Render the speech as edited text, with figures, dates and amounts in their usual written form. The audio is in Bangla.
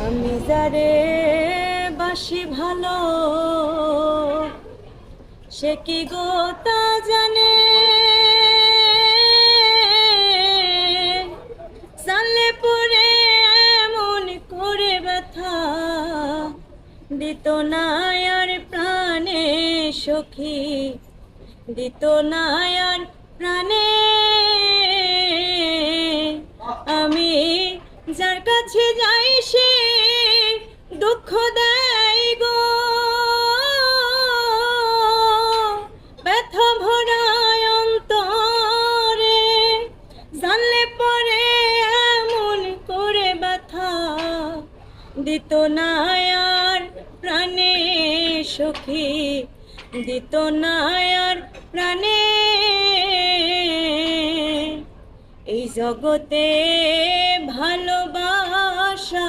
আমি যারে বাসি ভালো, সে কি গো তা জানে। জানলে পরে এমন করে ব্যথা দিত না আর প্রাণে সখী, দিত না আর প্রাণে। আমি যার কাছে যাই সে দুঃখ দেয় গো, ব্যথা ভরায় অন্তরে। জানলে পরে এমন করে ব্যথা দিত না আর প্রাণে সখী, দিত না আর প্রাণে। এই জগতে ভালোবাসা